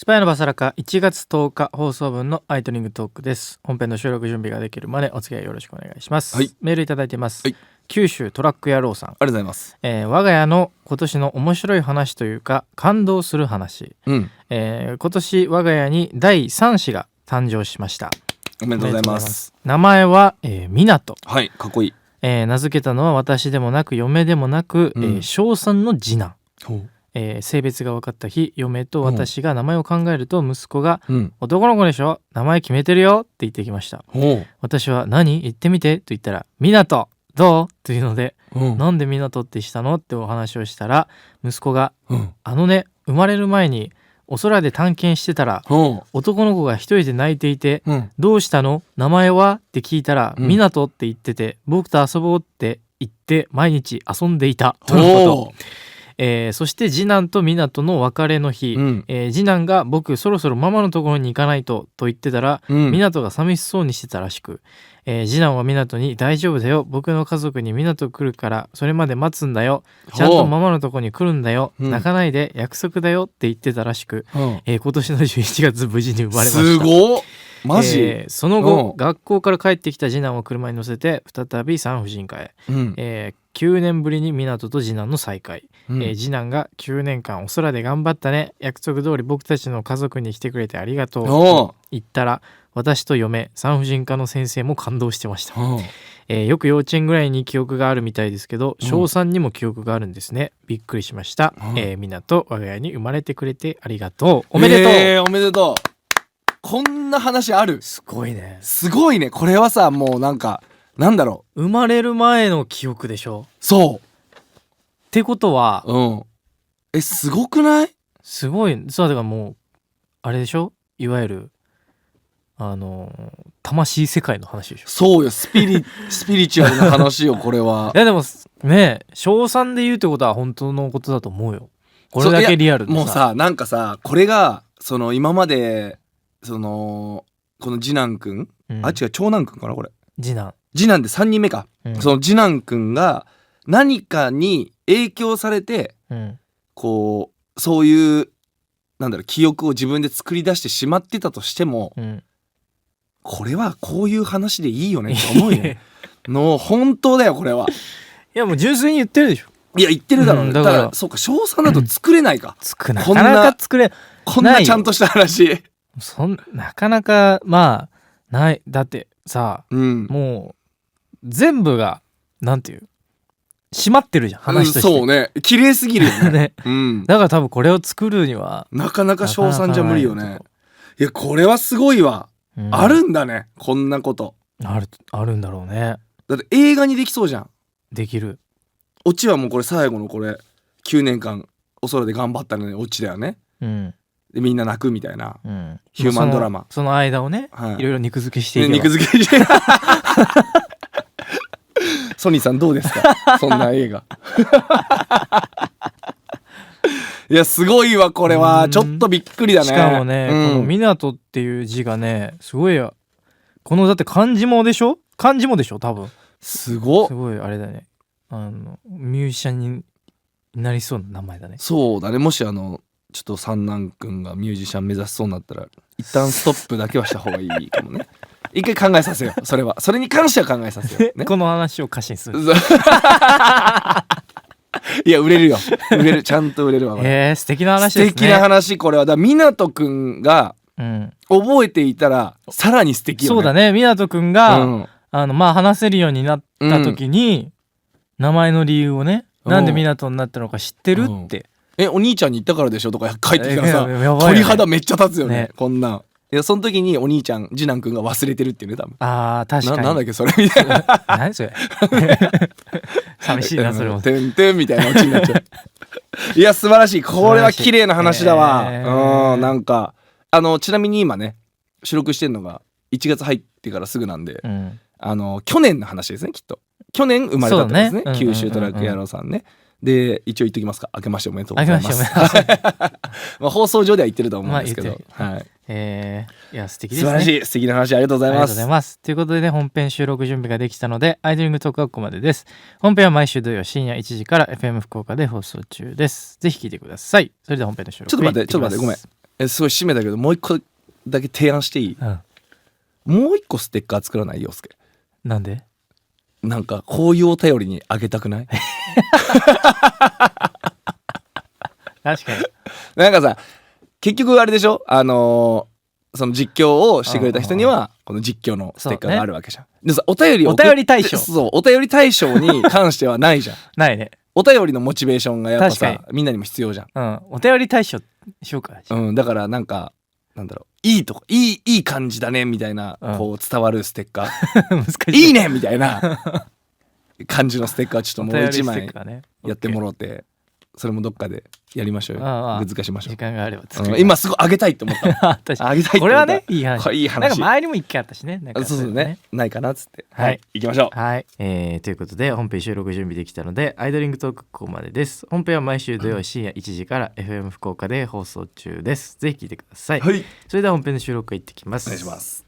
スパイのバサラカ1月10日放送分のアイトニングトークです。本編の収録準備ができるまでお付き合いよろしくお願いします、はい、メールいただいてます、はい、九州トラック野郎さん、ありがとうございます。我が家の今年の面白い話というか感動する話、今年我が家に第3子が誕生しました。おめでとうございます。名前は、みなと。はい、かっこいい。名付けたのは私でもなく嫁でもなく、小3の次男。性別が分かった日、嫁と私が名前を考えると息子が、男の子でしょ、名前決めてるよって言ってきました。私は何言ってみてと言ったら、みなとどうというので、なんでみなとってしたのってお話をしたら、息子が、あのね、生まれる前にお空で探検してたら、男の子が一人で泣いていて、どうしたの名前はって聞いたら、みなとって言ってて、僕と遊ぼうって言って毎日遊んでいたとのこと。そして次男とみなとの別れの日、次男が僕そろそろママのところに行かないとと言ってたら、みなとが寂しそうにしてたらしく、次男はみなとに大丈夫だよ、僕の家族にみなと来るからそれまで待つんだよ、ちゃんとママのところに来るんだよ、泣かないで約束だよって言ってたらしく、今年の11月無事に生まれました。すごっ、マジ、その後、学校から帰ってきた次男を車に乗せて再び産婦人科へ、9年ぶりに湊と次男の再会、次男が9年間お空で頑張ったね、約束通り僕たちの家族に来てくれてありがとうと言ったら、私と嫁、産婦人科の先生も感動してました。よく幼稚園ぐらいに記憶があるみたいですけど、小3にも記憶があるんですね。びっくりしました。湊、我が家に生まれてくれてありがとう。おめでとう、おめでとう。こんな話ある。すごいね。すごいね。これはさ、もうなんかなんだろう、生まれる前の記憶でしょ。そうってことは、すごくない？すごい。そうだからもうあれでしょ、いわゆる魂世界の話でしょ。そうよ、スピリチュアルな話よこれは。いやでもね、小3で言うってことは本当のことだと思うよ。これだけリアルでさ。もうさ、なんかさ、これがその今までこの次男くん、違う、長男くんかな、これ次男で3人目か、その次男くんが何かに影響されて、こうそういうなんだろう、記憶を自分で作り出してしまってたとしても、これはこういう話でいいよねって思うよの本当だよこれは。いやもう純粋に言ってるでしょ。いや言ってるだろうね、だからそうか、小3だと作れないか、なかなか作れない、こんなちゃんとした話なかなかまあない。だってさ、もう全部がなんていう閉まってるじゃん、話として、そうね、綺麗すぎるよねだから多分これを作るにはなかなか小3じゃ無理よね。いやこれはすごいわ、あるんだね、こんなこと。あるんだろうね。だって映画にできそうじゃん。できる。オチはもうこれ最後のこれ9年間お空で頑張ったのにオチだよね。でみんな泣くみたいな、ヒューマンドラマ。その間をね、いろいろ肉付けしていけば、肉付けしてソニーさんどうですかそんな映画いやすごいわ、これはちょっとびっくりだね。しかもね、この湊っていう字がね、すごい、このだって漢字もでしょ多分。すごいあれだね、ミュージシャンになりそうな名前だね。そうだね。もしちょっと三男くんがミュージシャン目指しそうになったら一旦ストップだけはした方がいいかもね一回考えさせよう、それに関しては考えさせよう、ね、この話を歌詞にするいや売れるちゃんと売れるわ。素敵な話ですね。素敵な話、これは。だから湊くんが覚えていたらさらに素敵よね。そうだね、湊くんが、話せるようになった時に、名前の理由をね、なんで湊になったのか知ってるって、お兄ちゃんに言ったからでしょとか帰ってきたらさ、鳥肌めっちゃ立つよね、こんなん。いやその時にお兄ちゃん次男くんが忘れてるっていうね、多分。確かに。なんだっけそれみたいな何それ寂しいなそれも。てんてんみたいなオチになっちゃういや素晴らしい、これは綺麗な話だわ。なんかちなみに今ね収録してるのが1月入ってからすぐなんで、去年の話ですね、きっと。去年生まれたってことですね、九州トラック野郎さんね。で一応言っときますか、明けましておめでとうございます。放送上では言ってると思うんですけど、いや素敵ですね。素晴らしい、素敵な話ありがとうございます。ということでね、本編収録準備ができたのでアイドリングトークはここまでです。本編は毎週土曜深夜1時から FM 福岡で放送中です。ぜひ聞いてください。それでは本編の収録。ちょっと待ってごめん。すごい締めたけどもう一個だけ提案していい？もう一個ステッカー作らない？陽介なんで？なんかこういうお便りにあげたくない？確かになんかさ結局あれでしょ、その実況をしてくれた人にはこの実況のステッカーがあるわけじゃん、でさお便り対象、そうお便り対象に関してはないじゃんないね。お便りのモチベーションがやっぱさみんなにも必要じゃん、お便り対象しようか。だからなんかなんだろういいとかいい感じだねみたいな、こう伝わるステッカー難しいいいねみたいな感じのステッカーちょっともう一枚やってもろて、それもどっかでやりましょうよ。難しましょう。時間があれば作る。今すごいあげたいって思った。あげたい。これはねいい話。いい話。なんか周りも一回あったしね。そうね。ないかなっつって。はい。行きましょう。はい。ということで本編収録準備できたのでアイドリングトークここまでです。本編は毎週土曜深夜1時から FM 福岡で放送中です。ぜひ聞いてください。はい。それでは本編の収録へ行ってきます。お願いします。